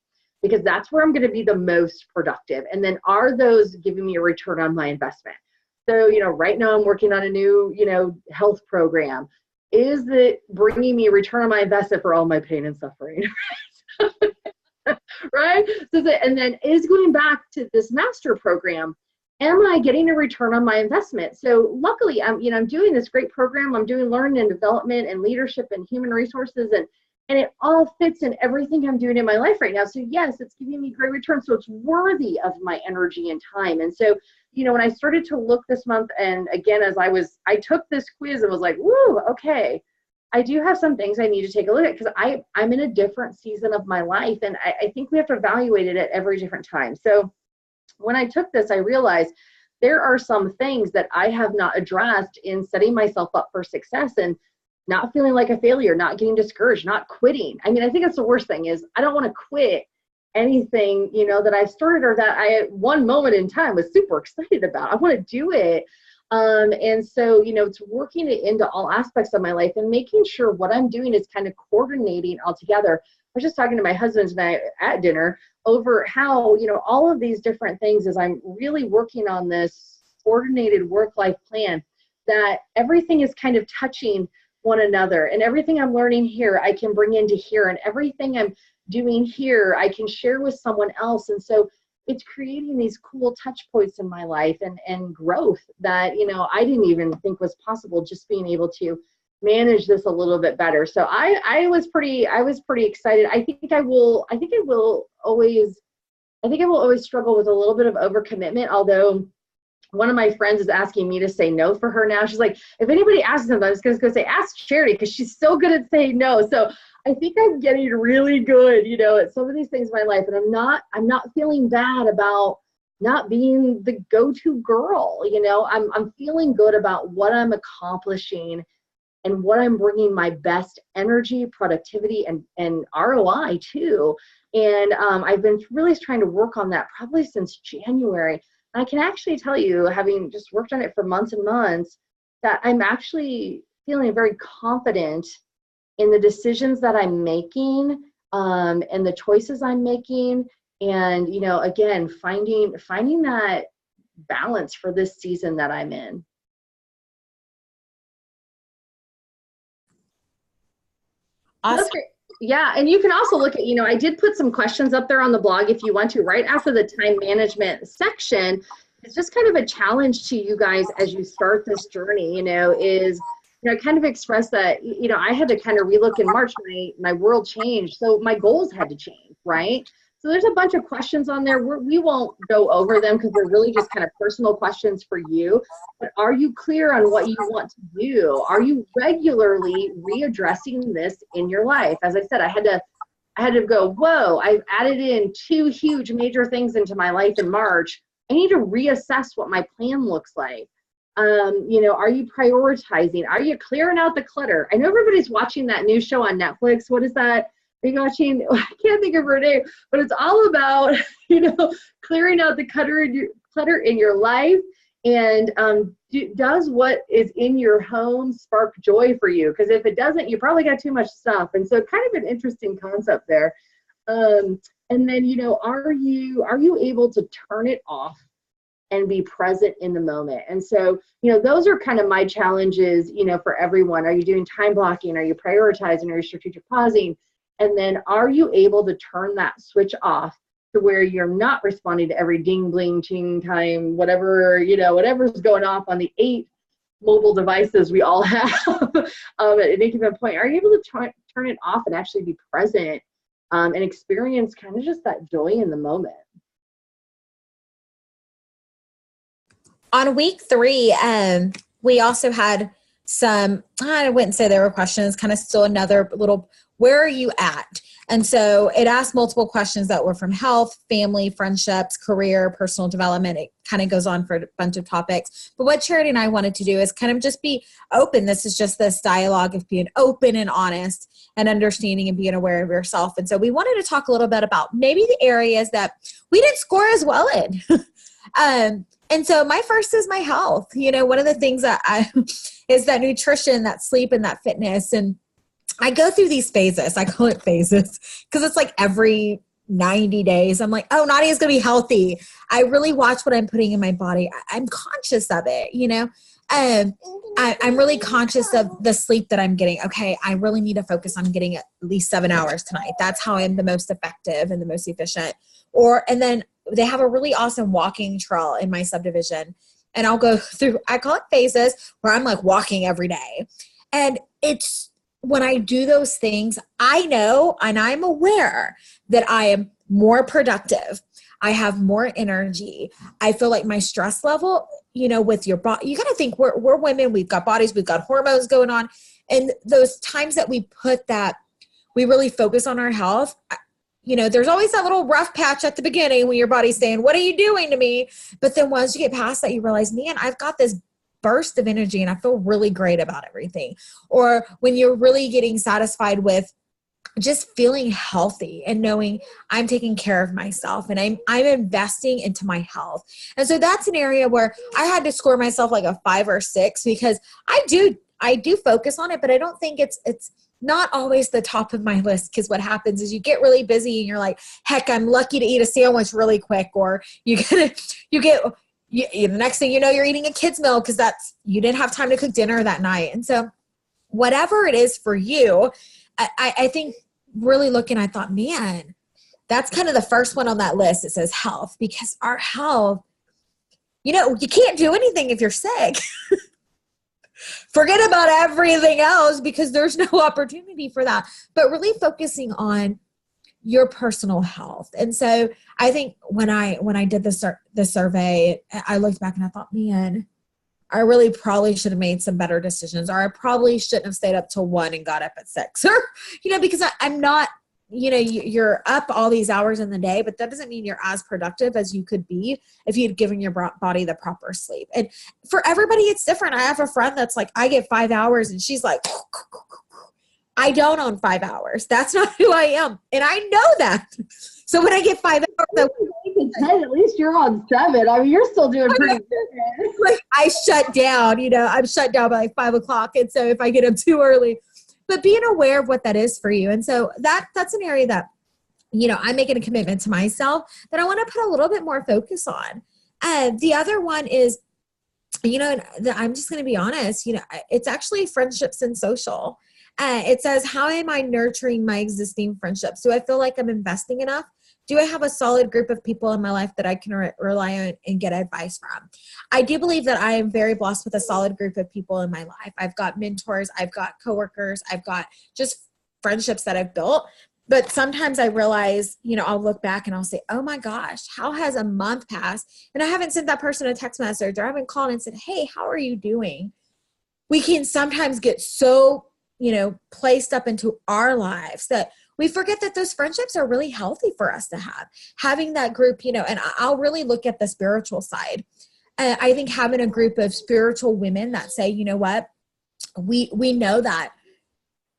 Because that's where I'm going to be the most productive. And then are those giving me a return on my investment? So, right now I'm working on a new, health program. Is it bringing me a return on my investment for all my pain and suffering? Right? And then is going back to this master program, am I getting a return on my investment? So luckily, I'm doing this great program. I'm doing learning and development and leadership and human resources, and it all fits in everything I'm doing in my life right now. So yes, it's giving me great returns. So it's worthy of my energy and time. And so, when I started to look this month, and again, I took this quiz and was like, woo, okay, I do have some things I need to take a look at, because I'm in a different season of my life. And I think we have to evaluate it at every different time. So when I took this, I realized there are some things that I have not addressed in setting myself up for success and not feeling like a failure, not getting discouraged, not quitting. I mean, I think that's the worst thing is I don't want to quit anything, that I started or that I at one moment in time was super excited about. I want to do it. And so, it's working it into all aspects of my life and making sure what I'm doing is kind of coordinating all together. I was just talking to my husband tonight at dinner over how, all of these different things as I'm really working on this coordinated work-life plan, that everything is kind of touching one another, and everything I'm learning here I can bring into here, and everything I'm doing here I can share with someone else. And so it's creating these cool touch points in my life and growth that I didn't even think was possible, just being able to manage this a little bit better. So I was pretty excited. I think I will always struggle with a little bit of overcommitment, although one of my friends is asking me to say no for her now. She's like, if anybody asks them, I was going to say, ask Charity, because she's so good at saying no. So I think I'm getting really good, at some of these things in my life. And I'm not feeling bad about not being the go-to girl. I'm feeling good about what I'm accomplishing and what I'm bringing my best energy, productivity, and ROI to. And I've been really trying to work on that probably since January. I can actually tell you, having just worked on it for months and months, that I'm actually feeling very confident in the decisions that I'm making, and the choices I'm making. And, again, finding that balance for this season that I'm in. Awesome. Yeah, and you can also look at, I did put some questions up there on the blog if you want to, right after the time management section. it's just kind of a challenge to you guys as you start this journey, is, I kind of expressed that, I had to kind of relook in March, my world changed. So my goals had to change, right? So there's a bunch of questions on there. We won't go over them because they're really just kind of personal questions for you. But are you clear on what you want to do? Are you regularly readdressing this in your life? As I said, I had to go, whoa, I've added in 2 huge major things into my life in March. I need to reassess what my plan looks like. Are you prioritizing? Are you clearing out the clutter? I know everybody's watching that new show on Netflix. What is that? Are you watching? I can't think of her name, but it's all about, clearing out the clutter in your life. And does what is in your home spark joy for you? Because if it doesn't, you probably got too much stuff. And so kind of an interesting concept there. And then, are you able to turn it off and be present in the moment? And so, those are kind of my challenges, for everyone. Are you doing time blocking? Are you prioritizing? Are you strategic pausing? And then are you able to turn that switch off to where you're not responding to every ding, bling, ching, time, whatever, whatever's going off on the 8 mobile devices we all have at any given point? Are you able to turn it off and actually be present and experience kind of just that joy in the moment? On week 3, we also had some, I wouldn't say there were questions, kind of still another little, where are you at? And so it asked multiple questions that were from health, family, friendships, career, personal development. It kind of goes on for a bunch of topics. But what Charity and I wanted to do is kind of just be open. This is just this dialogue of being open and honest and understanding and being aware of yourself. And so we wanted to talk a little bit about maybe the areas that we didn't score as well in. And so my first is my health. One of the things that is that nutrition, that sleep, and that fitness. And I go through these phases. I call it phases because it's like every 90 days. I'm like, oh, Nadia's going to be healthy. I really watch what I'm putting in my body. I'm conscious of it, I'm really conscious of the sleep that I'm getting. Okay, I really need to focus on getting at least 7 hours tonight. That's how I'm the most effective and the most efficient. And then they have a really awesome walking trail in my subdivision. And I'll go through, I call it phases, where I'm like walking every day. And it's when I do those things, I know and I'm aware that I am more productive. I have more energy. I feel like my stress level, with your body, you got to think we're women, we've got bodies, we've got hormones going on. And those times that we we really focus on our health, there's always that little rough patch at the beginning when your body's saying, what are you doing to me? But then once you get past that, you realize, man, I've got this burst of energy and I feel really great about everything. Or when you're really getting satisfied with just feeling healthy and knowing I'm taking care of myself and I'm investing into my health. And so that's an area where I had to score myself like a 5 or 6 because I do focus on it, but I don't think it's not always the top of my list, because what happens is you get really busy and you're like, heck, I'm lucky to eat a sandwich really quick, or the next thing you know, you're eating a kid's meal because you didn't have time to cook dinner that night. And so whatever it is for you, I think really looking, I thought, man, that's kind of the first one on that list. It says health, because our health, you can't do anything if you're sick. Forget about everything else because there's no opportunity for that, but really focusing on your personal health. And so I think when I did the survey, I looked back and I thought, man, I really probably should have made some better decisions, or I probably shouldn't have stayed up till 1 and got up at 6, or, because I'm not, you're up all these hours in the day, but that doesn't mean you're as productive as you could be if you'd given your body the proper sleep. And for everybody, it's different. I have a friend that's like, I get 5 hours, and she's like, I don't own 5 hours. That's not who I am. And I know that. So when I get 5 hours, at least you're on 7. I mean, you're still doing pretty good. Like, I shut down, I'm shut down by like 5 o'clock. And so if I get up too early, but being aware of what that is for you. And so that's an area that, I'm making a commitment to myself that I want to put a little bit more focus on. The other one is, I'm just going to be honest, it's actually friendships and social. It says, how am I nurturing my existing friendships? Do I feel like I'm investing enough Do I have a solid group of people in my life that I can rely on and get advice from? I do believe that I am very blessed with a solid group of people in my life. I've got mentors, I've got coworkers, I've got just friendships that I've built. But sometimes I realize, I'll look back and I'll say, oh my gosh, how has a month passed? And I haven't sent that person a text message, or I haven't called and said, hey, how are you doing? We can sometimes get so, placed up into our lives that we forget that those friendships are really healthy for us to have. Having that group, and I'll really look at the spiritual side. I think having a group of spiritual women that say, you know what, we know that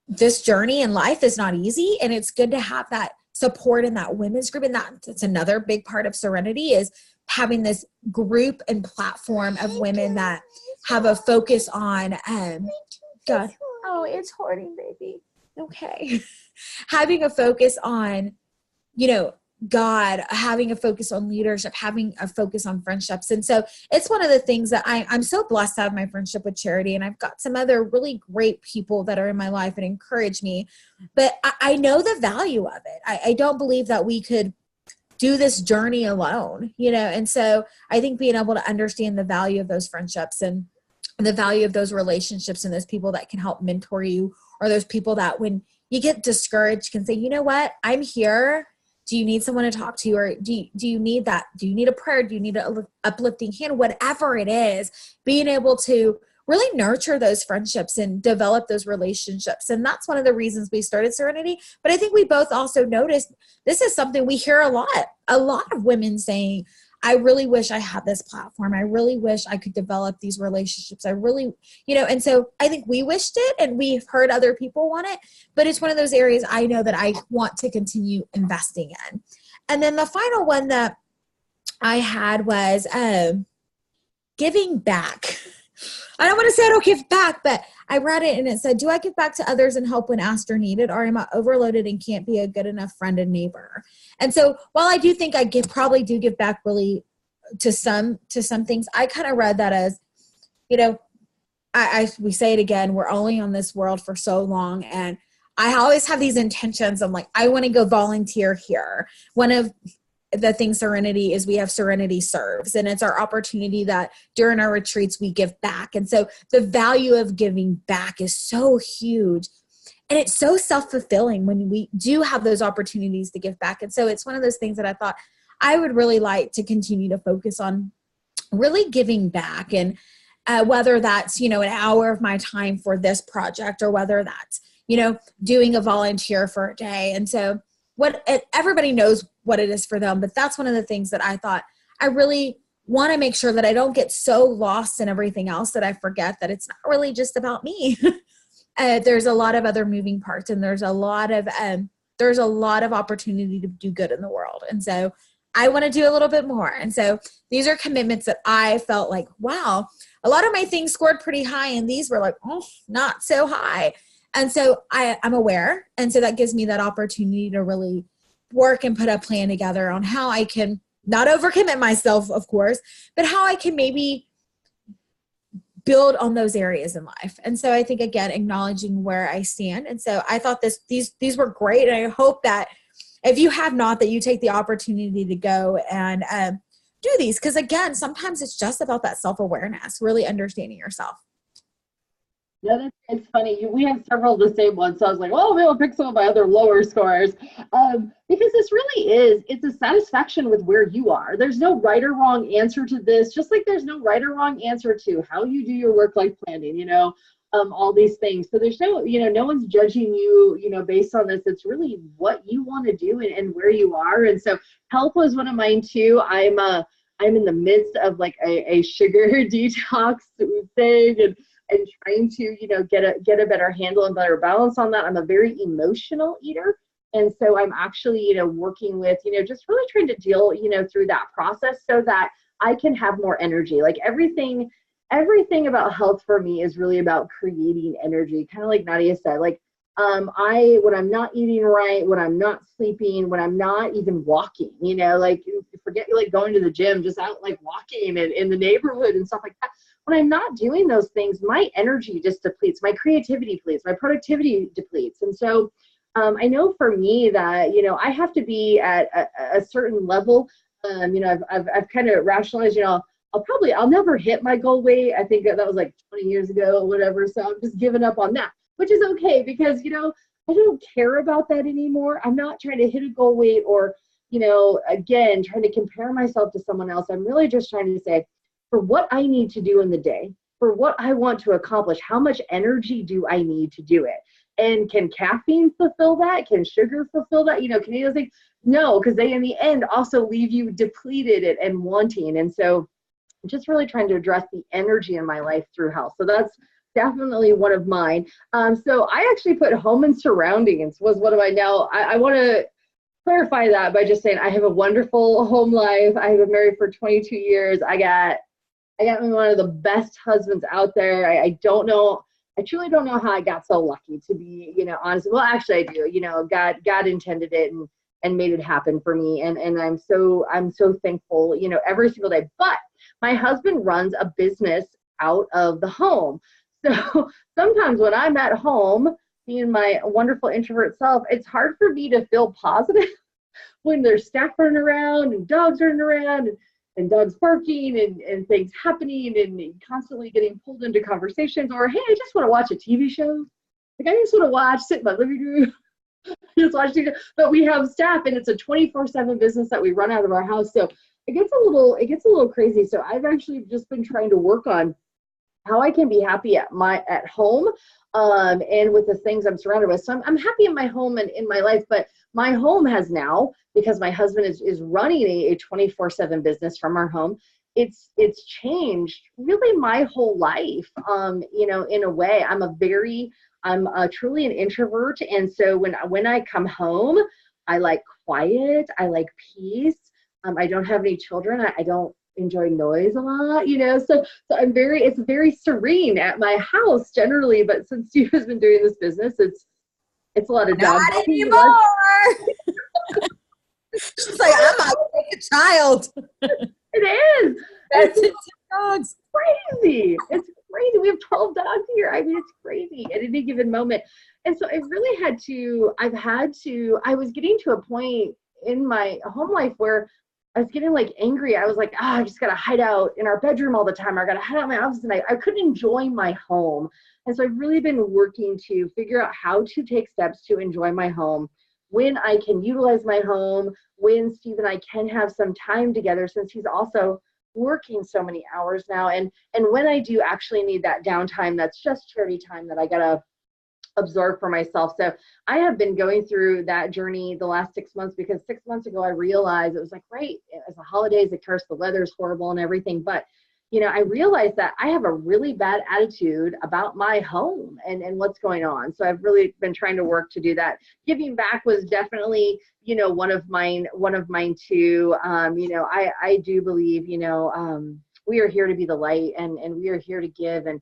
this journey in life is not easy, and it's good to have that support in that women's group. And that's another big part of Serenity, is having this group and platform of women that have a focus on, God, oh, it's hoarding, baby. Okay. Having a focus on, God, having a focus on leadership, having a focus on friendships. And so it's one of the things that I'm so blessed to have my friendship with Charity. And I've got some other really great people that are in my life and encourage me. But I know the value of it. I don't believe that we could do this journey alone, And so I think being able to understand the value of those friendships and the value of those relationships and those people that can help mentor you, or those people that when you get discouraged can say, you know what, I'm here. Do you need someone to talk to? Or do you need that? Do you need a prayer? Do you need an uplifting hand? Whatever it is, being able to really nurture those friendships and develop those relationships. And that's one of the reasons we started Serenity. But I think we both also noticed this is something we hear a lot of women saying, I really wish I had this platform. I really wish I could develop these relationships. I really, and so I think we wished it, and we've heard other people want it, but it's one of those areas I know that I want to continue investing in. And then the final one that I had was giving back. I don't want to say I don't give back, but I read it and it said, do I give back to others and help when asked or needed, or am I overloaded and can't be a good enough friend and neighbor? And so while I do think I probably do give back really to some things, I kind of read that as, we say it again, we're only on this world for so long. And I always have these intentions. I'm like, I want to go volunteer here. One of the thing Serenity is, we have Serenity Serves, and it's our opportunity that during our retreats we give back. And so the value of giving back is so huge, and it's so self-fulfilling when we do have those opportunities to give back. And so it's one of those things that I thought I would really like to continue to focus on, really giving back. And whether that's, an hour of my time for this project, or whether that's, doing a volunteer for a day. And so everybody knows what it is for them, but that's one of the things that I thought I really want to make sure that I don't get so lost in everything else that I forget that it's not really just about me. There's a lot of other moving parts, and there's a lot of opportunity to do good in the world. And so I want to do a little bit more. And so these are commitments that I felt like, wow, a lot of my things scored pretty high, and these were like, oh, not so high. And so I'm aware. And so that gives me that opportunity to really work and put a plan together on how I can not overcommit myself, of course, but how I can maybe build on those areas in life. And so I think, again, acknowledging where I stand. And so I thought these were great. And I hope that if you have not, that you take the opportunity to go and do these. Because again, sometimes it's just about that self-awareness, really understanding yourself. Yeah, it's funny. We have several of the same ones. So I was like, well, maybe I'll pick some of my other lower scores. Because this really it's a satisfaction with where you are. There's no right or wrong answer to this, just like there's no right or wrong answer to how you do your work-life planning, all these things. So there's no one's judging you, based on this. It's really what you want to do and where you are. And so health was one of mine too. I'm in the midst of like a sugar detox thing, and trying to, get a better handle and better balance on that. I'm a very emotional eater. And so I'm actually, working with, just really trying to deal, through that process so that I can have more energy. Like everything about health for me is really about creating energy. Kind of like Nadia said, like, when I'm not eating right, when I'm not sleeping, when I'm not even walking, like forget like going to the gym, just out like walking in the neighborhood and stuff like that. When I'm not doing those things, my energy just depletes, my creativity depletes, my productivity depletes. And so I know for me that, I have to be at a certain level. I've kind of rationalized, I'll never hit my goal weight. I think that was like 20 years ago or whatever. So I'm just giving up on that, which is okay because, I don't care about that anymore. I'm not trying to hit a goal weight or, again, trying to compare myself to someone else. I'm really just trying to say, for what I need to do in the day, for what I want to accomplish, how much energy do I need to do it? And can caffeine fulfill that? Can sugar fulfill that? Can you think? No, because they in the end also leave you depleted and wanting. And so I'm just really trying to address the energy in my life through health. So that's definitely one of mine. So I actually put home and surroundings was one of my, now I want to clarify that by just saying I have a wonderful home life. I have been married for 22 years. I got me one of the best husbands out there. I don't know. I truly don't know how I got so lucky, to be, honest. Well, actually I do, God intended it and made it happen for me. And I'm so thankful, every single day. But my husband runs a business out of the home. So sometimes when I'm at home, being my wonderful introvert self, it's hard for me to feel positive when there's staff running around and dogs running around and dogs barking and things happening and constantly getting pulled into conversations, or, hey, I just want to watch a TV show. Like, I just want to sit in my living room, just watch TV. But we have staff and it's a 24/7 business that we run out of our house. So it gets a little crazy. So I've actually just been trying to work on how I can be happy at home and with the things I'm surrounded with. So I'm happy in my home and in my life, but my home has now, because my husband is running a 24/7 business from our home, it's changed really my whole life. In a way, I'm truly an introvert. And so when I come home, I like quiet, I like peace. I don't have any children. I don't enjoy noise a lot, so it's very serene at my house generally. But since Steve has been doing this business, it's a lot of dogs. Not anymore. She's like, I'm not like a child. It is. It's dogs. Crazy. It's crazy. We have 12 dogs here. I mean, it's crazy at any given moment. And so I was getting to a point in my home life where I was getting like angry. I was like, I just got to hide out in our bedroom all the time. I got to hide out in my office, and I couldn't enjoy my home. And so I've really been working to figure out how to take steps to enjoy my home, when I can utilize my home, when Steve and I can have some time together, since he's also working so many hours now. And when I do actually need that downtime, that's just charity time that I got to absorb for myself. So I have been going through that journey the last 6 months, because 6 months ago I realized it was like, great, it's the holidays, of course, the weather's horrible and everything, but I realized that I have a really bad attitude about my home and what's going on. So I've really been trying to work to do that. Giving back was definitely, one of mine too. I do believe, we are here to be the light, and we are here to give, and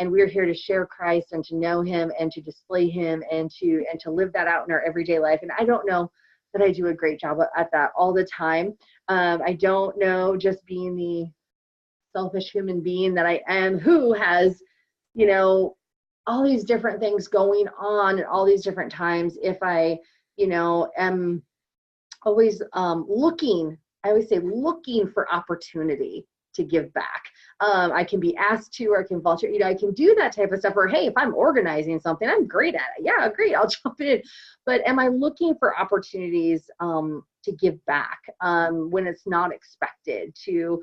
we're here to share Christ and to know him and to display him and to live that out in our everyday life. And I don't know that I do a great job at that all the time. I don't know, just being the selfish human being that I am, who has, all these different things going on at all these different times. If I, am always looking for opportunity to give back. I can be asked to, or I can volunteer, I can do that type of stuff. Or, hey, if I'm organizing something, I'm great at it. Yeah, great, I'll jump in. But am I looking for opportunities to give back when it's not expected, to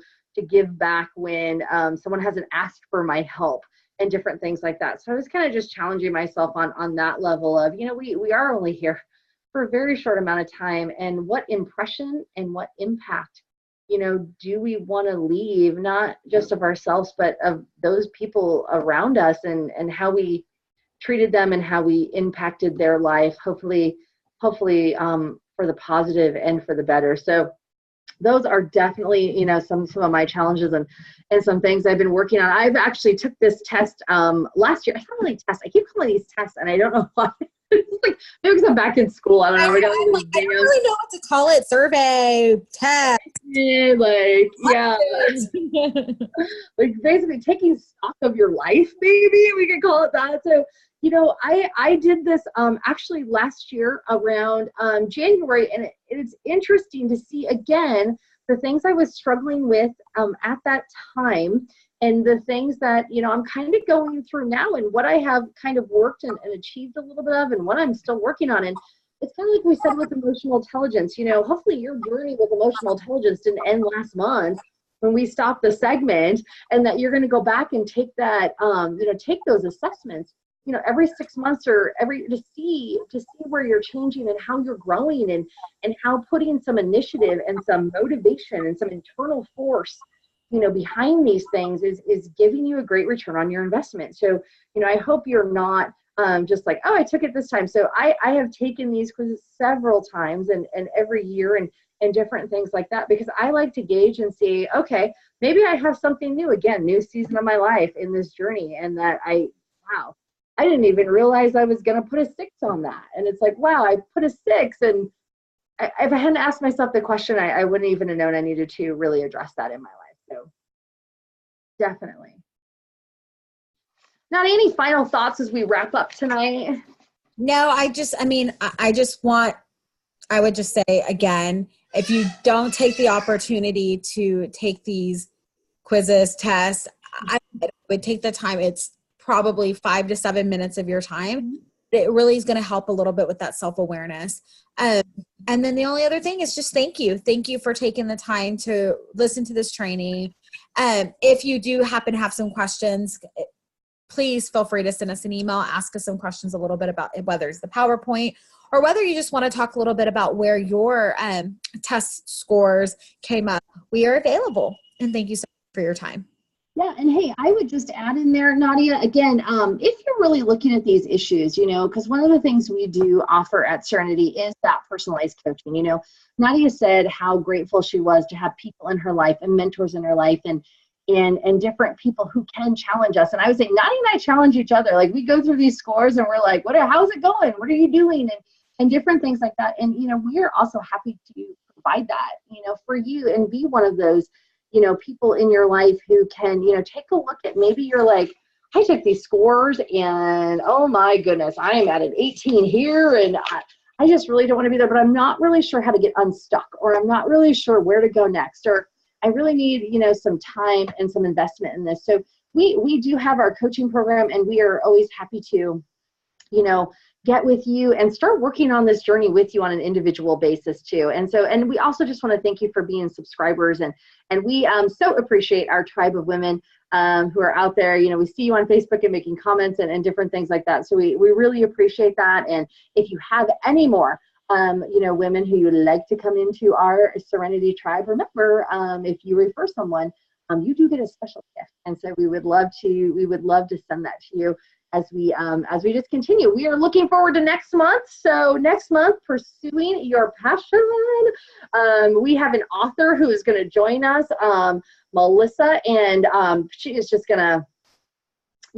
give back when someone hasn't asked for my help, and different things like that. So I was kind of just challenging myself on that level of, we are only here for a very short amount of time, and what impression and what impact do we want to leave, not just of ourselves, but of those people around us, and how we treated them and how we impacted their life, hopefully for the positive and for the better. So those are definitely, some of my challenges and some things I've been working on. I've actually took this test last year. It's not really a test. I keep calling these tests, and I don't know why. It's like, maybe because I'm back in school. I don't know. We got I'm like, I don't really know what to call it. Survey, test. like, yeah. Like basically taking stock of your life, maybe we could call it that. So, I did this actually last year around January, and it's interesting to see again the things I was struggling with at that time, and the things that I'm kind of going through now, and what I have kind of worked and achieved a little bit of, and what I'm still working on. And it's kind of like we said with emotional intelligence. Hopefully your journey with emotional intelligence didn't end last month when we stopped the segment, and that you're going to go back and take that, take those assessments, every 6 months or to see where you're changing and how you're growing, and how putting some initiative and some motivation and some internal force, behind these things is giving you a great return on your investment. So, I hope you're not just like, oh, I took it this time. So I have taken these quizzes several times and every year and different things like that, because I like to gauge and see, okay, maybe I have something new, again, new season of my life in this journey. And that wow, I didn't even realize I was going to put a 6 on that. And it's like, wow, I put a 6. And if I hadn't asked myself the question, I wouldn't even have known I needed to really address that in my life. So definitely. Not any final thoughts as we wrap up tonight? No, I would just say again, if you don't take the opportunity to take these quizzes, tests, I would take the time. It's probably 5 to 7 minutes of your time. It really is going to help a little bit with that self-awareness. And then the only other thing is just thank you. Thank you for taking the time to listen to this training. If you do happen to have some questions, please feel free to send us an email, ask us some questions a little bit about whether it's the PowerPoint or whether you just want to talk a little bit about where your test scores came up. We are available. And thank you so much for your time. Yeah, and hey, I would just add in there, Nadia, again, if you're really looking at these issues, because one of the things we do offer at Serenity is that personalized coaching. Nadia said how grateful she was to have people in her life and mentors in her life and different people who can challenge us. And I would say Nadia and I challenge each other. Like, we go through these scores and we're like, how's it going? What are you doing? And different things like that. And, we are also happy to provide that, for you, and be one of those, people in your life who can, take a look at, maybe you're like, I took these scores and oh my goodness, I am at an 18 here and I just really don't want to be there, but I'm not really sure how to get unstuck, or I'm not really sure where to go next, or I really need, some time and some investment in this. So we do have our coaching program, and we are always happy to, get with you and start working on this journey with you on an individual basis too. And we also just want to thank you for being subscribers, and we so appreciate our tribe of women who are out there. We see you on Facebook and making comments and different things like that. So we really appreciate that. And if you have any more women who you would like to come into our Serenity tribe, remember, if you refer someone, you do get a special gift. And so we would love to send that to you as we just continue. We are looking forward to next month. So next month, Pursuing Your Passion. We have an author who is going to join us, Melissa, and she is just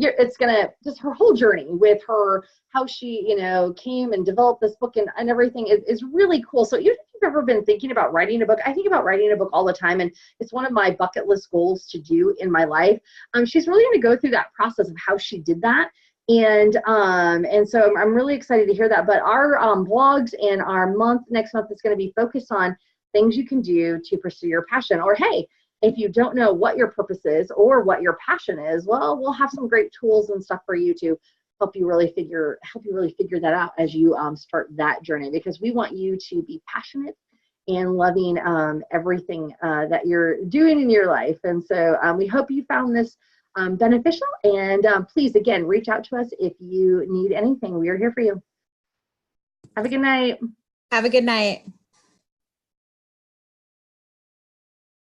it's gonna just her whole journey with her, how she came and developed this book and everything is really cool. So even if you've ever been thinking about writing a book, I think about writing a book all the time, and it's one of my bucket list goals to do in my life. She's really going to go through that process of how she did that, and so I'm really excited to hear that. But our blogs and our next month is going to be focused on things you can do to pursue your passion. Or hey, if you don't know what your purpose is or what your passion is, well, we'll have some great tools and stuff for you to help you really figure that out as you start that journey, because we want you to be passionate and loving everything that you're doing in your life. And so we hope you found this beneficial, and please, again, reach out to us if you need anything. We are here for you. Have a good night. Have a good night.